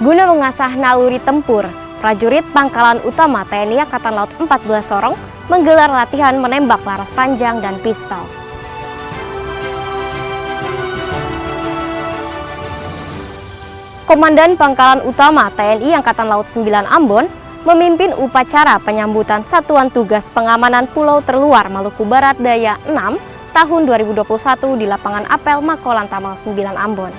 Guna mengasah naluri tempur, prajurit Pangkalan Utama TNI Angkatan Laut 14 Sorong menggelar latihan menembak laras panjang dan pistol. Komandan Pangkalan Utama TNI Angkatan Laut 9 Ambon memimpin upacara penyambutan Satuan Tugas Pengamanan Pulau Terluar Maluku Barat Daya 6 tahun 2021 di Lapangan Apel Makolan Tamal 9 Ambon.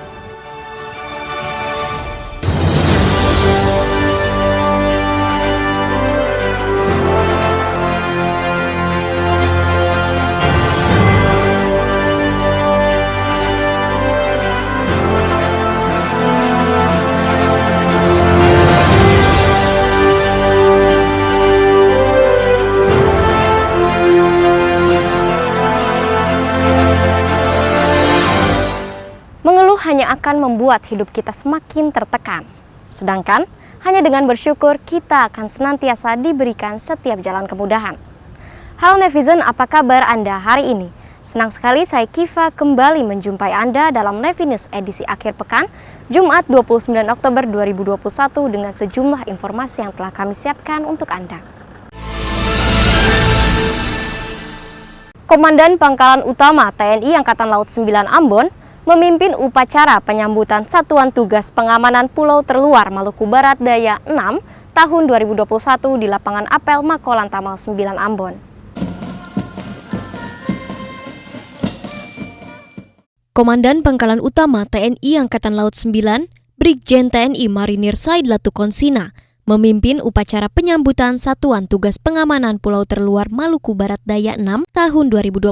Mengeluh hanya akan membuat hidup kita semakin tertekan. Sedangkan hanya dengan bersyukur kita akan senantiasa diberikan setiap jalan kemudahan. Halo netizen, apa kabar Anda hari ini? Senang sekali saya Kiva kembali menjumpai Anda dalam Nevi News edisi akhir pekan, Jumat 29 Oktober 2021 dengan sejumlah informasi yang telah kami siapkan untuk Anda. Komandan Pangkalan Utama TNI Angkatan Laut 9 Ambon memimpin upacara penyambutan Satuan Tugas Pengamanan Pulau Terluar Maluku Barat Daya 6 tahun 2021 di Lapangan Apel Makolan Tamal 9 Ambon. Komandan Pangkalan Utama TNI Angkatan Laut 9, Brigjen TNI Marinir Said Latukonsina, memimpin upacara penyambutan Satuan Tugas Pengamanan Pulau Terluar Maluku Barat Daya 6 tahun 2021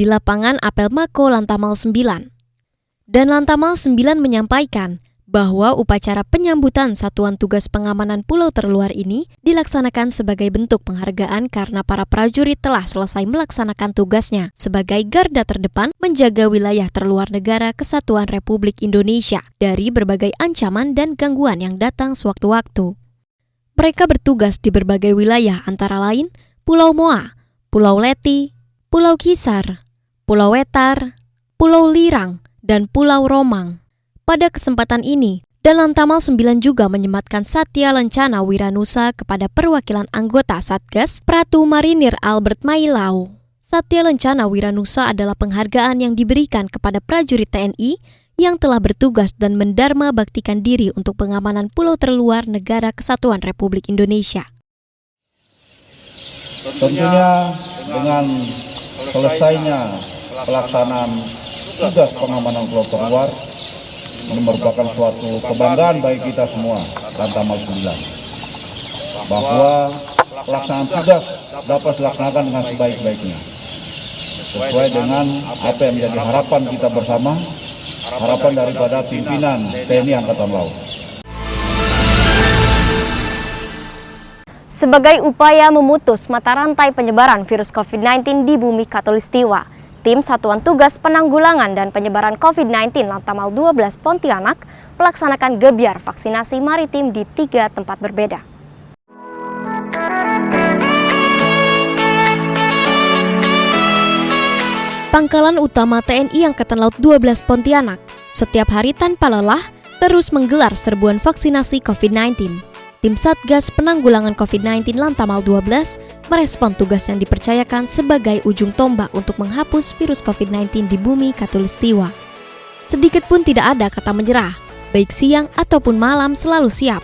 di Lapangan Apel Mako Lantamal 9. Dan Lantamal 9 menyampaikan bahwa upacara penyambutan Satuan Tugas Pengamanan Pulau Terluar ini dilaksanakan sebagai bentuk penghargaan karena para prajurit telah selesai melaksanakan tugasnya sebagai garda terdepan menjaga wilayah terluar negara Kesatuan Republik Indonesia dari berbagai ancaman dan gangguan yang datang sewaktu-waktu. Mereka bertugas di berbagai wilayah antara lain Pulau Moa, Pulau Leti, Pulau Kisar, Pulau Wetar, Pulau Lirang, dan Pulau Romang. Pada kesempatan ini, Dalam Tamal 9 juga menyematkan Satya Lencana Wiranusa kepada perwakilan anggota Satgas Pratu Marinir Albert Mailau. Satya Lencana Wiranusa adalah penghargaan yang diberikan kepada prajurit TNI yang telah bertugas dan mendharma baktikan diri untuk pengamanan pulau terluar negara Kesatuan Republik Indonesia. Tentunya dengan selesainya pelaksanaan tugas pengamanan pulau terluar ini merupakan suatu kebanggaan bagi kita semua Lantamal 9 bahwa pelaksanaan tugas dapat dilaksanakan dengan sebaik-baiknya sesuai dengan apa yang menjadi harapan kita bersama, harapan daripada pimpinan TNI Angkatan Laut. Sebagai upaya memutus mata rantai penyebaran virus COVID-19 di bumi Khatulistiwa, Tim Satuan Tugas Penanggulangan dan Penyebaran COVID-19 Lantamal 12 Pontianak melaksanakan gebyar vaksinasi maritim di 3 tempat berbeda. Pangkalan Utama TNI Angkatan Laut 12 Pontianak setiap hari tanpa lelah terus menggelar serbuan vaksinasi COVID-19. Tim Satgas Penanggulangan COVID-19 Lantamal 12 merespon tugas yang dipercayakan sebagai ujung tombak untuk menghapus virus COVID-19 di bumi Khatulistiwa. Sedikit pun tidak ada kata menyerah, baik siang ataupun malam selalu siap.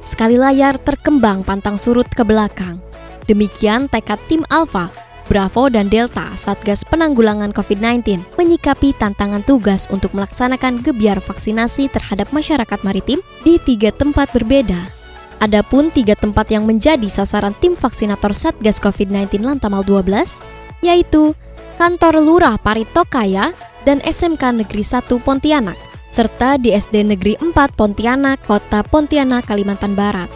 Sekali layar terkembang pantang surut ke belakang. Demikian tekad tim Alpha, Bravo, dan Delta Satgas Penanggulangan COVID-19 menyikapi tantangan tugas untuk melaksanakan gebyar vaksinasi terhadap masyarakat maritim di 3 tempat berbeda. Adapun 3 tempat yang menjadi sasaran tim vaksinator Satgas COVID-19 Lantamal 12, yaitu Kantor Lurah Paritokaya dan SMK Negeri 1 Pontianak, serta di SD Negeri 4 Pontianak, Kota Pontianak, Kalimantan Barat.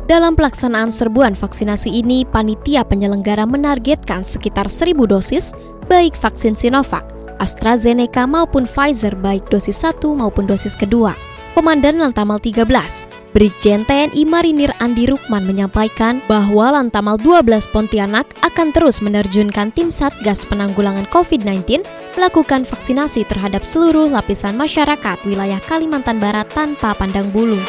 Dalam pelaksanaan serbuan vaksinasi ini, panitia penyelenggara menargetkan sekitar 1.000 dosis, baik vaksin Sinovac, AstraZeneca maupun Pfizer, baik dosis 1 maupun dosis kedua. Komandan Lantamal 13, Brigjen TNI Marinir Andi Rukman menyampaikan bahwa Lantamal 12 Pontianak akan terus menerjunkan tim Satgas Penanggulangan COVID-19 melakukan vaksinasi terhadap seluruh lapisan masyarakat wilayah Kalimantan Barat tanpa pandang bulu.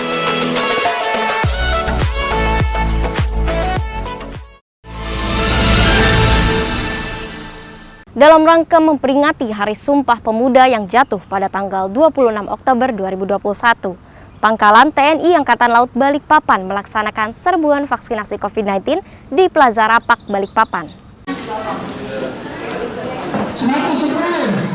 Dalam rangka memperingati Hari Sumpah Pemuda yang jatuh pada tanggal 26 Oktober 2021, Pangkalan TNI Angkatan Laut Balikpapan melaksanakan serbuan vaksinasi COVID-19 di Plaza Rapak Balikpapan.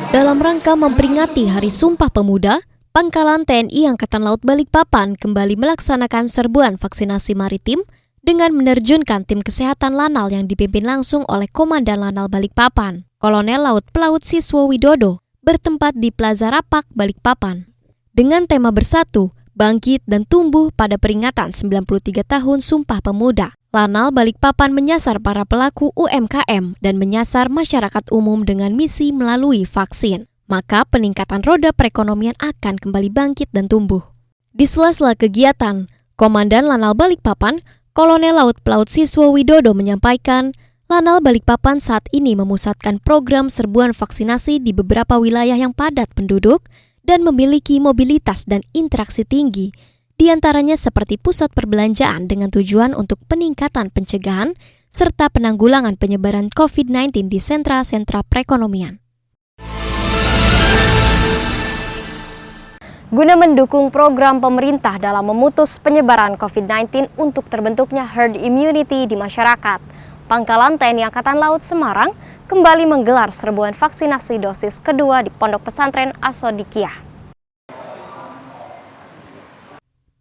Dalam rangka memperingati Hari Sumpah Pemuda, Pangkalan TNI Angkatan Laut Balikpapan kembali melaksanakan serbuan vaksinasi maritim dengan menerjunkan tim kesehatan Lanal yang dipimpin langsung oleh Komandan Lanal Balikpapan, Kolonel Laut Pelaut Siswo Widodo, bertempat di Plaza Rapak Balikpapan. Dengan tema bersatu, bangkit dan tumbuh pada peringatan 93 tahun Sumpah Pemuda, Lanal Balikpapan menyasar para pelaku UMKM dan menyasar masyarakat umum dengan misi melalui vaksin. Maka peningkatan roda perekonomian akan kembali bangkit dan tumbuh. Di sela-sela kegiatan, Komandan Lanal Balikpapan, Kolonel Laut Pelaut Siswo Widodo menyampaikan, Lanal Balikpapan saat ini memusatkan program serbuan vaksinasi di beberapa wilayah yang padat penduduk dan memiliki mobilitas dan interaksi tinggi, diantaranya seperti pusat perbelanjaan dengan tujuan untuk peningkatan pencegahan serta penanggulangan penyebaran COVID-19 di sentra-sentra perekonomian. Guna mendukung program pemerintah dalam memutus penyebaran COVID-19 untuk terbentuknya herd immunity di masyarakat, Pangkalan TNI Angkatan Laut Semarang kembali menggelar serbuan vaksinasi dosis kedua di Pondok Pesantren As-Sodiqiyah.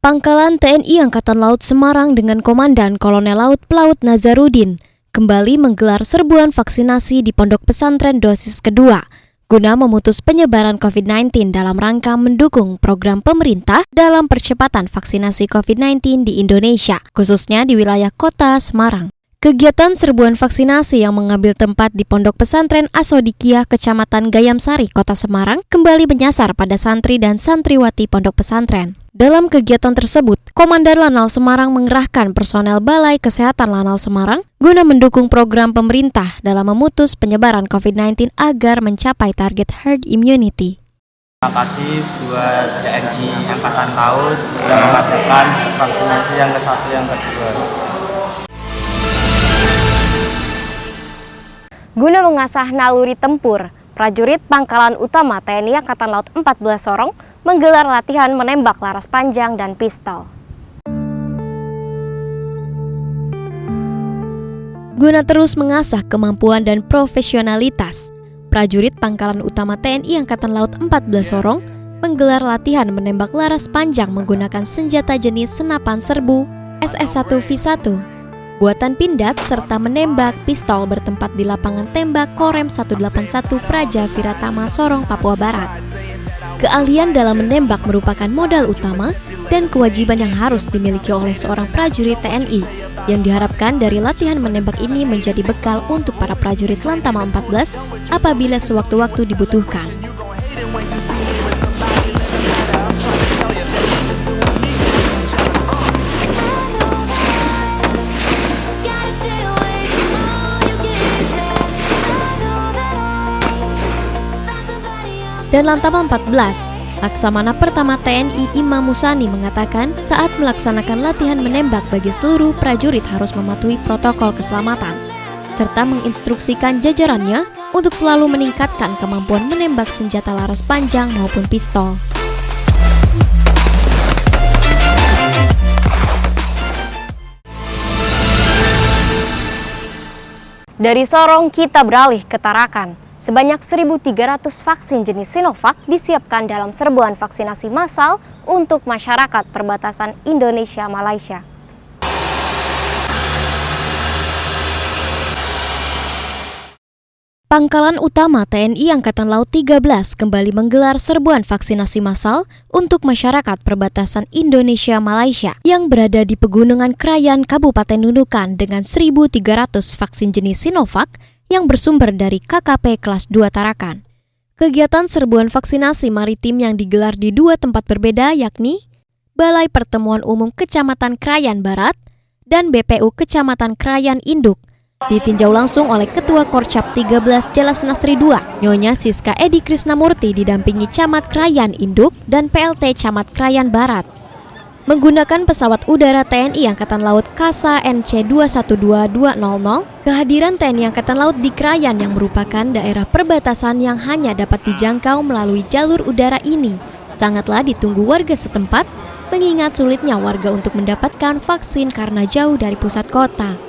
Pangkalan TNI Angkatan Laut Semarang dengan Komandan Kolonel Laut Pelaut Nazarudin kembali menggelar serbuan vaksinasi di Pondok Pesantren dosis kedua guna memutus penyebaran COVID-19 dalam rangka mendukung program pemerintah dalam percepatan vaksinasi COVID-19 di Indonesia, khususnya di wilayah kota Semarang. Kegiatan serbuan vaksinasi yang mengambil tempat di Pondok Pesantren As-Sodiqiyah, Kecamatan Gayamsari, Kota Semarang, kembali menyasar pada santri dan santriwati pondok pesantren. Dalam kegiatan tersebut, Komandan Lanal Semarang mengerahkan personel Balai Kesehatan Lanal Semarang guna mendukung program pemerintah dalam memutus penyebaran COVID-19 agar mencapai target herd immunity. Terima kasih buat TNI Angkatan Laut yang melakukan vaksinasi yang ke-1 yang kedua. Guna mengasah naluri tempur, prajurit Pangkalan Utama TNI Angkatan Laut 14 Sorong menggelar latihan menembak laras panjang dan pistol. Guna terus mengasah kemampuan dan profesionalitas, prajurit Pangkalan Utama TNI Angkatan Laut 14 Sorong menggelar latihan menembak laras panjang menggunakan senjata jenis senapan serbu SS1V1. Buatan Pindad serta menembak pistol bertempat di lapangan tembak Korem 181 Praja Viratama Sorong, Papua Barat. Keahlian dalam menembak merupakan modal utama dan kewajiban yang harus dimiliki oleh seorang prajurit TNI, yang diharapkan dari latihan menembak ini menjadi bekal untuk para prajurit Lantamal 14 apabila sewaktu-waktu dibutuhkan. Dan Lantamal 14, Laksamana Pertama TNI Imam Musani mengatakan saat melaksanakan latihan menembak bagi seluruh prajurit harus mematuhi protokol keselamatan, serta menginstruksikan jajarannya untuk selalu meningkatkan kemampuan menembak senjata laras panjang maupun pistol. Dari Sorong kita beralih ke Tarakan. Sebanyak 1.300 vaksin jenis Sinovac disiapkan dalam serbuan vaksinasi massal untuk masyarakat perbatasan Indonesia-Malaysia. Pangkalan Utama TNI Angkatan Laut 13 kembali menggelar serbuan vaksinasi massal untuk masyarakat perbatasan Indonesia-Malaysia yang berada di Pegunungan Krayan, Kabupaten Nunukan dengan 1.300 vaksin jenis Sinovac yang bersumber dari KKP kelas 2 Tarakan. Kegiatan serbuan vaksinasi maritim yang digelar di dua tempat berbeda yakni Balai Pertemuan Umum Kecamatan Krayan Barat, dan BPU Kecamatan Krayan Induk. Ditinjau langsung oleh Ketua Korcap 13 Jelas Nastri II, Nyonya Siska Edi Krisnamurti didampingi Camat Krayan Induk dan PLT Camat Krayan Barat. Menggunakan pesawat udara TNI Angkatan Laut Kasa NC212200, kehadiran TNI Angkatan Laut di Krayan yang merupakan daerah perbatasan yang hanya dapat dijangkau melalui jalur udara ini sangatlah ditunggu warga setempat, mengingat sulitnya warga untuk mendapatkan vaksin karena jauh dari pusat kota.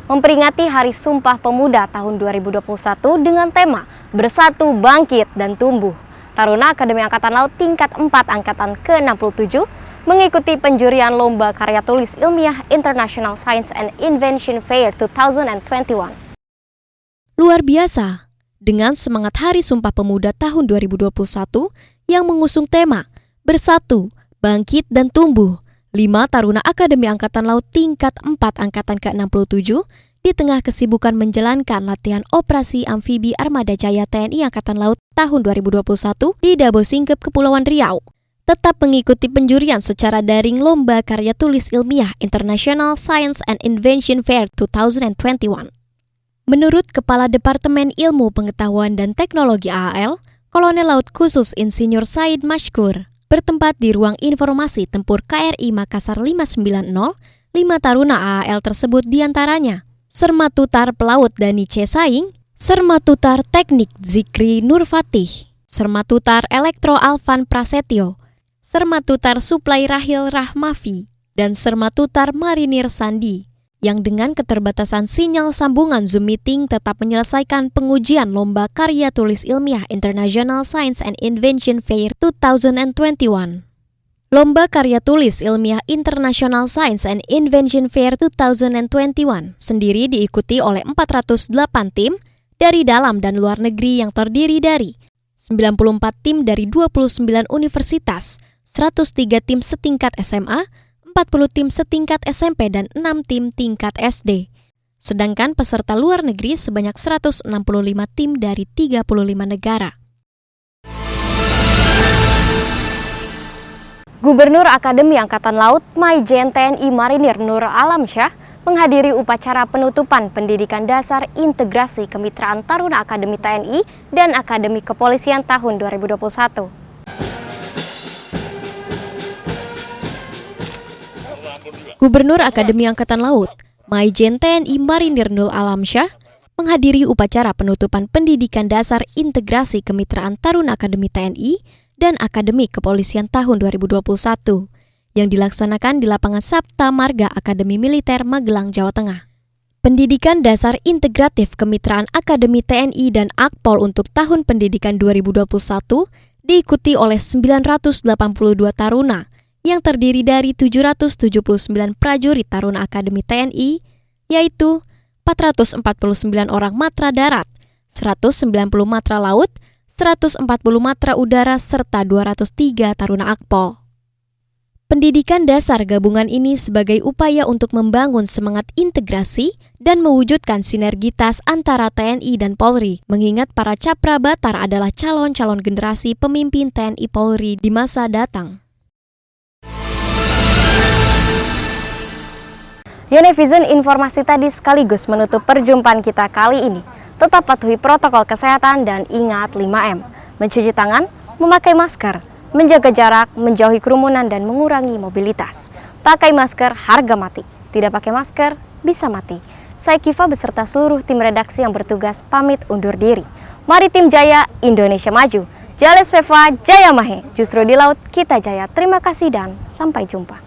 Memperingati Hari Sumpah Pemuda tahun 2021 dengan tema Bersatu, Bangkit, dan Tumbuh. Taruna Akademi Angkatan Laut tingkat 4 Angkatan ke-67 mengikuti penjurian Lomba Karya Tulis Ilmiah International Science and Invention Fair 2021. Luar biasa, dengan semangat Hari Sumpah Pemuda tahun 2021 yang mengusung tema Bersatu, Bangkit, dan Tumbuh. 5 taruna Akademi Angkatan Laut tingkat 4 Angkatan ke-67 di tengah kesibukan menjalankan latihan operasi amfibi Armada Jaya TNI Angkatan Laut tahun 2021 di Dabo Singkep, Kepulauan Riau. Tetap mengikuti penjurian secara daring Lomba Karya Tulis Ilmiah International Science and Invention Fair 2021. Menurut Kepala Departemen Ilmu Pengetahuan dan Teknologi AAL, Kolonel Laut Khusus Insinyur Said Mashkur, bertempat di Ruang Informasi Tempur KRI Makassar 590, 5 taruna AAL tersebut diantaranya Sermatutar Pelaut Dani C. Saing, Sermatutar Teknik Zikri Nurfatih, Sermatutar Elektro Alvan Prasetyo, Sermatutar Suplai Rahil Rahmafi, dan Sermatutar Marinir Sandi, yang dengan keterbatasan sinyal sambungan Zoom Meeting tetap menyelesaikan pengujian Lomba Karya Tulis Ilmiah International Science and Invention Fair 2021. Lomba Karya Tulis Ilmiah International Science and Invention Fair 2021 sendiri diikuti oleh 408 tim dari dalam dan luar negeri yang terdiri dari 94 tim dari 29 universitas, 103 tim setingkat SMA, 40 tim setingkat SMP, dan 6 tim tingkat SD. Sedangkan peserta luar negeri sebanyak 165 tim dari 35 negara. Gubernur Akademi Angkatan Laut Maijen TNI Marinir Nur Alamsyah menghadiri upacara penutupan pendidikan dasar integrasi kemitraan Taruna Akademi TNI dan Akademi Kepolisian tahun 2021. Gubernur Akademi Angkatan Laut, Maijen TNI Marinir Nur Alamsyah, menghadiri upacara penutupan pendidikan dasar integrasi kemitraan Taruna Akademi TNI dan Akademi Kepolisian tahun 2021 yang dilaksanakan di lapangan Sapta Marga Akademi Militer Magelang, Jawa Tengah. Pendidikan dasar integratif kemitraan Akademi TNI dan Akpol untuk tahun pendidikan 2021 diikuti oleh 982 taruna yang terdiri dari 779 prajurit taruna Akademi TNI, yaitu 449 orang matra darat, 190 matra laut, 140 matra udara, serta 203 taruna Akpol. Pendidikan dasar gabungan ini sebagai upaya untuk membangun semangat integrasi dan mewujudkan sinergitas antara TNI dan Polri, mengingat para Capra Batar adalah calon-calon generasi pemimpin TNI Polri di masa datang. Ya netizen, informasi tadi sekaligus menutup perjumpaan kita kali ini. Tetap patuhi protokol kesehatan dan ingat 5M. Mencuci tangan, memakai masker, menjaga jarak, menjauhi kerumunan, dan mengurangi mobilitas. Pakai masker, harga mati. Tidak pakai masker, bisa mati. Saya Kiva beserta seluruh tim redaksi yang bertugas pamit undur diri. Mari tim Jaya, Indonesia maju. Jales Veva, Jaya Mahe. Justru di laut kita jaya. Terima kasih dan sampai jumpa.